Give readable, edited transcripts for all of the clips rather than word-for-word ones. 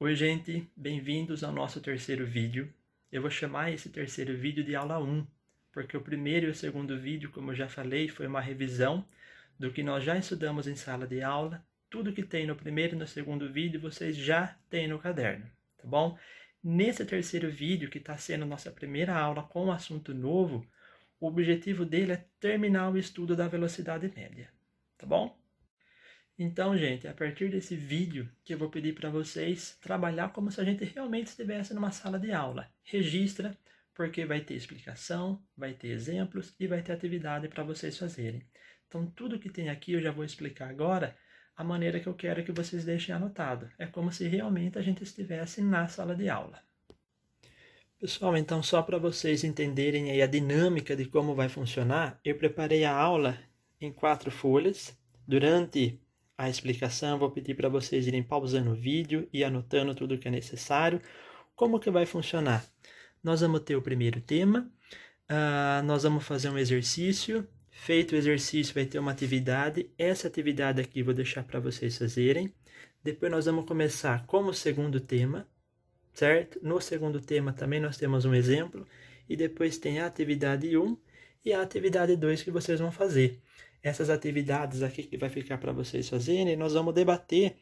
Oi gente, bem-vindos ao nosso terceiro vídeo. Eu vou chamar esse terceiro vídeo de aula 1, porque o primeiro e o segundo vídeo, como eu já falei, foi uma revisão do que nós já estudamos em sala de aula. Tudo que tem no primeiro e no segundo vídeo vocês já têm no caderno, tá bom? Nesse terceiro vídeo, que está sendo nossa primeira aula com um assunto novo, o objetivo dele é terminar o estudo da velocidade média, tá bom? Então, gente, a partir desse vídeo que eu vou pedir para vocês trabalhar como se a gente realmente estivesse numa sala de aula. Registra, porque vai ter explicação, vai ter exemplos e vai ter atividade para vocês fazerem. Então, tudo que tem aqui eu já vou explicar agora a maneira que eu quero que vocês deixem anotado. É como se realmente a gente estivesse na sala de aula. Pessoal, então só para vocês entenderem aí a dinâmica de como vai funcionar, eu preparei a aula em 4 folhas. Durante a explicação, vou pedir para vocês irem pausando o vídeo e anotando tudo o que é necessário. Como que vai funcionar? Nós vamos ter o primeiro tema, nós vamos fazer um exercício. Feito o exercício, vai ter uma atividade. Essa atividade aqui vou deixar para vocês fazerem. Depois nós vamos começar com o segundo tema, certo? No segundo tema também nós temos um exemplo. E depois tem a atividade 1 e a atividade 2 que vocês vão fazer. Essas atividades aqui que vai ficar para vocês fazerem, nós vamos debater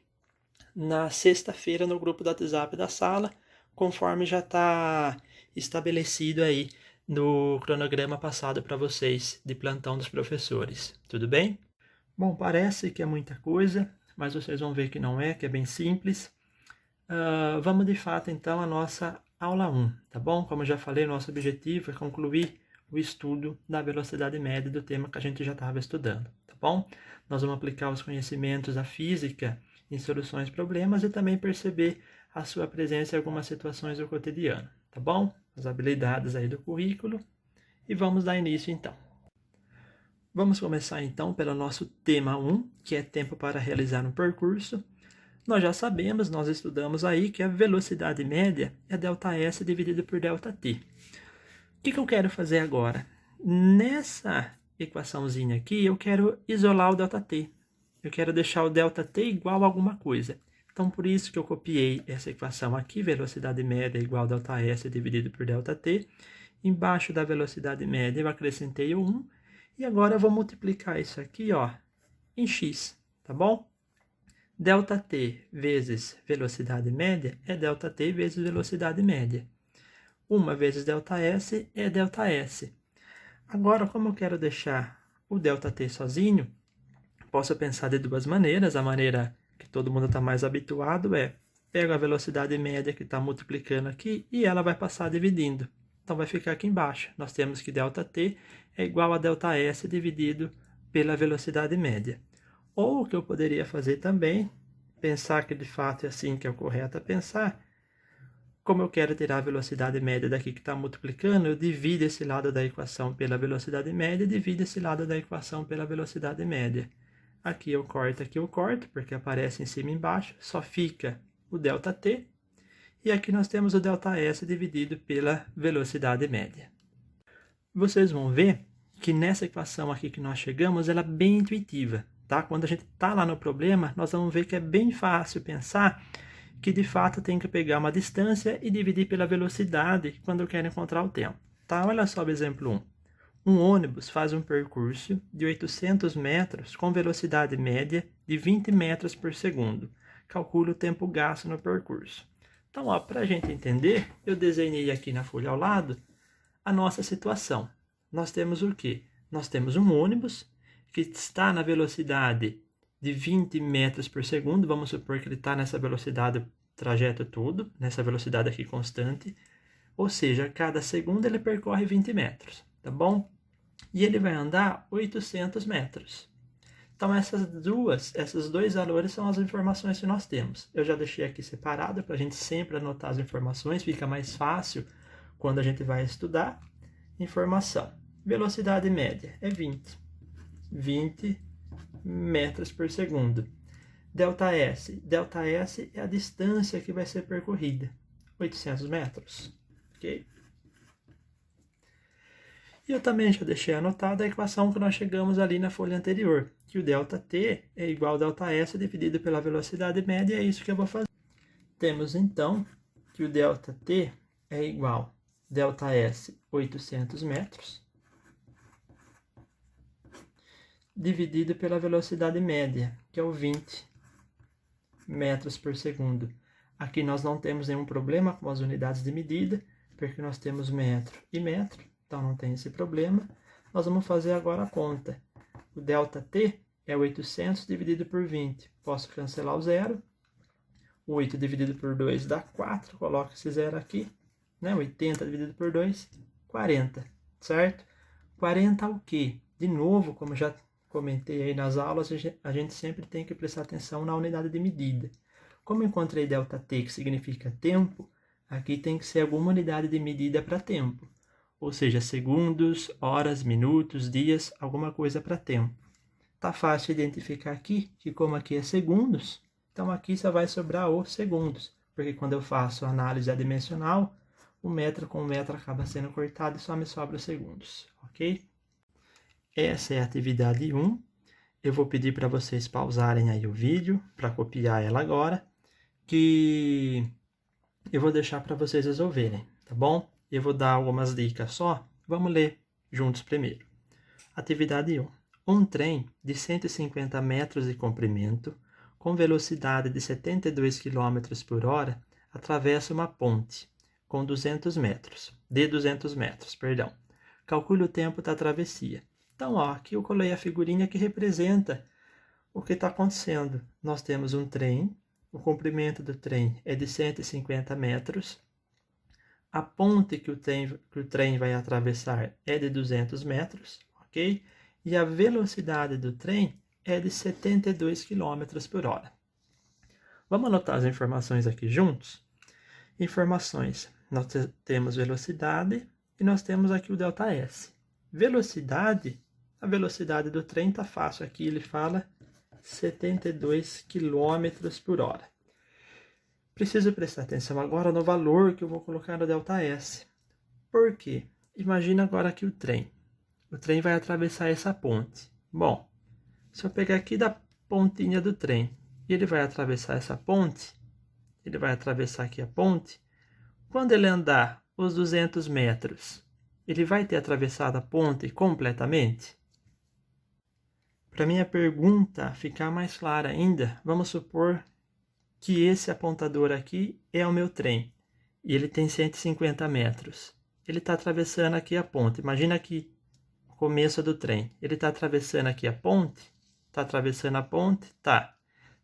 na sexta-feira no grupo do WhatsApp da sala, conforme já está estabelecido aí no cronograma passado para vocês de plantão dos professores. Tudo bem? Bom, parece que é muita coisa, mas vocês vão ver que não é, que é bem simples. Vamos de fato então à nossa aula 1, tá bom? Como eu já falei, nosso objetivo é concluir o estudo da velocidade média do tema que a gente já estava estudando, tá bom? Nós vamos aplicar os conhecimentos da física em soluções de problemas e também perceber a sua presença em algumas situações do cotidiano, tá bom? As habilidades aí do currículo e vamos dar início então. Vamos começar então pelo nosso tema 1, que é tempo para realizar um percurso. Nós já sabemos, nós estudamos aí que a velocidade média é ΔS dividido por ΔT. O que eu quero fazer agora? Nessa equaçãozinha aqui, eu quero isolar o ΔT. Eu quero deixar o ΔT igual a alguma coisa. Então, por isso que eu copiei essa equação aqui, velocidade média igual a ΔS dividido por ΔT. Embaixo da velocidade média, eu acrescentei o 1. E agora eu vou multiplicar isso aqui, ó, em x, tá bom? ΔT vezes velocidade média é ΔT vezes velocidade média. 1 vezes ΔS é ΔS. Agora, como eu quero deixar o ΔT sozinho, posso pensar de duas maneiras. A maneira que todo mundo está mais habituado é, pego a velocidade média que está multiplicando aqui e ela vai passar dividindo. Então, vai ficar aqui embaixo. Nós temos que ΔT é igual a ΔS dividido pela velocidade média. Ou o que eu poderia fazer também, pensar que de fato é assim que é o correto pensar, como eu quero tirar a velocidade média daqui que está multiplicando, eu divido esse lado da equação pela velocidade média e divido esse lado da equação pela velocidade média. Aqui eu corto, porque aparece em cima e embaixo, só fica o ΔT. E aqui nós temos o ΔS dividido pela velocidade média. Vocês vão ver que nessa equação aqui que nós chegamos, ela é bem intuitiva, tá? Quando a gente está lá no problema, nós vamos ver que é bem fácil pensar que de fato tem que pegar uma distância e dividir pela velocidade quando eu quero encontrar o tempo. Tá? Olha só o exemplo 1. Um ônibus faz um percurso de 800 metros com velocidade média de 20 metros por segundo. Calcula o tempo gasto no percurso. Então, para a gente entender, eu desenhei aqui na folha ao lado a nossa situação. Nós temos o quê? Nós temos um ônibus que está na velocidade de 20 metros por segundo, vamos supor que ele está nessa velocidade, trajeto todo, nessa velocidade aqui constante, ou seja, a cada segundo ele percorre 20 metros, tá bom? E ele vai andar 800 metros. Então, esses dois valores são as informações que nós temos. Eu já deixei aqui separado para a gente sempre anotar as informações, fica mais fácil quando a gente vai estudar. Informação. Velocidade média é 20 metros por segundo. ΔS. ΔS é a distância que vai ser percorrida. 800 metros. Ok? E eu também já deixei anotada a equação que nós chegamos ali na folha anterior, que o ΔT é igual a ΔS dividido pela velocidade média, é isso que eu vou fazer. Temos então que o ΔT é igual a ΔS 800 metros dividido pela velocidade média, que é o 20 metros por segundo. Aqui nós não temos nenhum problema com as unidades de medida, porque nós temos metro e metro, então não tem esse problema. Nós vamos fazer agora a conta. O ΔT é 800 dividido por 20. Posso cancelar o zero. 8 dividido por 2 dá 4. Coloco esse zero aqui. Né? 80 dividido por 2, 40. Certo? 40 o quê? De novo, como já comentei aí nas aulas, a gente sempre tem que prestar atenção na unidade de medida. Como eu encontrei ΔT, que significa tempo, aqui tem que ser alguma unidade de medida para tempo. Ou seja, segundos, horas, minutos, dias, alguma coisa para tempo. Tá fácil identificar aqui, que como aqui é segundos, então aqui só vai sobrar os segundos. Porque quando eu faço análise adimensional, o metro com o metro acaba sendo cortado e só me sobra os segundos, ok? Essa é a atividade 1. Eu vou pedir para vocês pausarem aí o vídeo, para copiar ela agora, que eu vou deixar para vocês resolverem, tá bom? Eu vou dar algumas dicas só. Vamos ler juntos primeiro. Atividade 1. Um trem de 150 metros de comprimento, com velocidade de 72 km por hora, atravessa uma ponte com 200 metros, de 200 metros, perdão. Calcule o tempo da travessia. Então, ó, aqui eu colei a figurinha que representa o que está acontecendo. Nós temos um trem, o comprimento do trem é de 150 metros, a ponte que o trem vai atravessar é de 200 metros, ok? E a velocidade do trem é de 72 km por hora. Vamos anotar as informações aqui juntos? Informações. Nós temos velocidade e nós temos aqui o ΔS. Velocidade, a velocidade do trem está fácil aqui, ele fala 72 km por hora. Preciso prestar atenção agora no valor que eu vou colocar no ΔS. Por quê? Imagina agora que o trem vai atravessar essa ponte. Bom, se eu pegar aqui da pontinha do trem e ele vai atravessar essa ponte, ele vai atravessar aqui a ponte, quando ele andar os 200 metros, ele vai ter atravessado a ponte completamente? Para minha pergunta ficar mais clara ainda, vamos supor que esse apontador aqui é o meu trem e ele tem 150 metros. Ele está atravessando aqui a ponte. Imagina aqui o começo do trem. Ele está atravessando aqui a ponte? Está atravessando a ponte? Tá.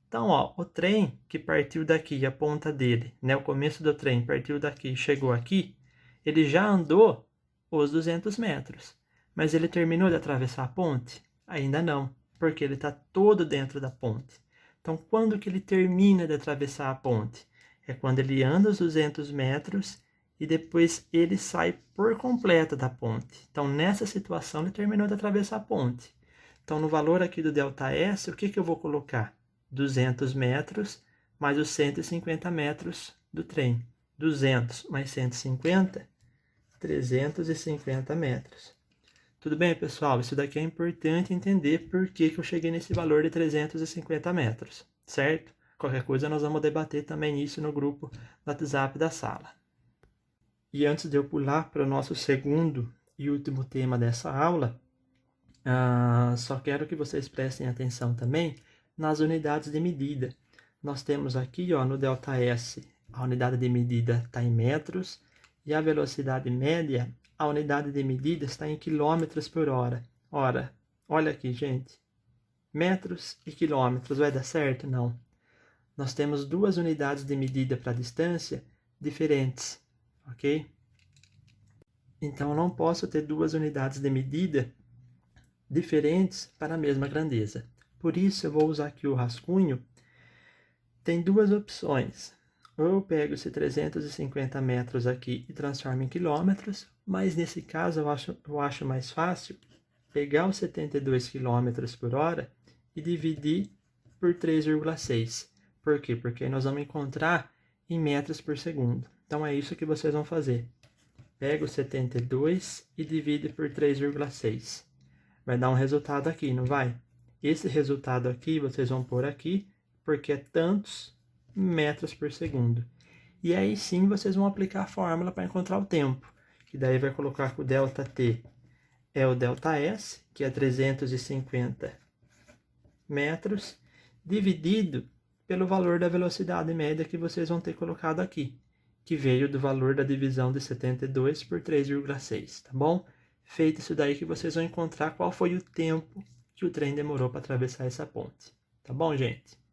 Então, ó, o trem que partiu daqui, a ponta dele, né, o começo do trem partiu daqui e chegou aqui, ele já andou os 200 metros. Mas ele terminou de atravessar a ponte? Ainda não, porque ele está todo dentro da ponte. Então, quando que ele termina de atravessar a ponte? É quando ele anda os 200 metros e depois ele sai por completo da ponte. Então, nessa situação, ele terminou de atravessar a ponte. Então, no valor aqui do ΔS, o que eu vou colocar? 200 metros mais os 150 metros do trem. 200 mais 150, 350 metros. Tudo bem, pessoal? Isso daqui é importante entender por que eu cheguei nesse valor de 350 metros, certo? Qualquer coisa nós vamos debater também isso no grupo do WhatsApp da sala. E antes de eu pular para o nosso segundo e último tema dessa aula, só quero que vocês prestem atenção também nas unidades de medida. Nós temos aqui, ó, no ΔS, a unidade de medida está em metros e a velocidade média, a unidade de medida está em quilômetros por hora. Ora, olha aqui, gente. Metros e quilômetros, vai dar certo? Não. Nós temos duas unidades de medida para distância diferentes, ok? Então, eu não posso ter duas unidades de medida diferentes para a mesma grandeza. Por isso, eu vou usar aqui o rascunho. Tem duas opções. Ou eu pego esse 350 metros aqui e transformo em quilômetros, mas nesse caso eu acho mais fácil pegar os 72 km por hora e dividir por 3,6. Por quê? Porque nós vamos encontrar em metros por segundo. Então é isso que vocês vão fazer. Pega o 72 e divide por 3,6. Vai dar um resultado aqui, não vai? Esse resultado aqui vocês vão pôr aqui, porque é tantos metros por segundo. E aí sim vocês vão aplicar a fórmula para encontrar o tempo, que daí vai colocar que o ΔT é o ΔS, que é 350 metros, dividido pelo valor da velocidade média que vocês vão ter colocado aqui, que veio do valor da divisão de 72 por 3,6, tá bom? Feito isso daí que vocês vão encontrar qual foi o tempo que o trem demorou para atravessar essa ponte. Tá bom, gente?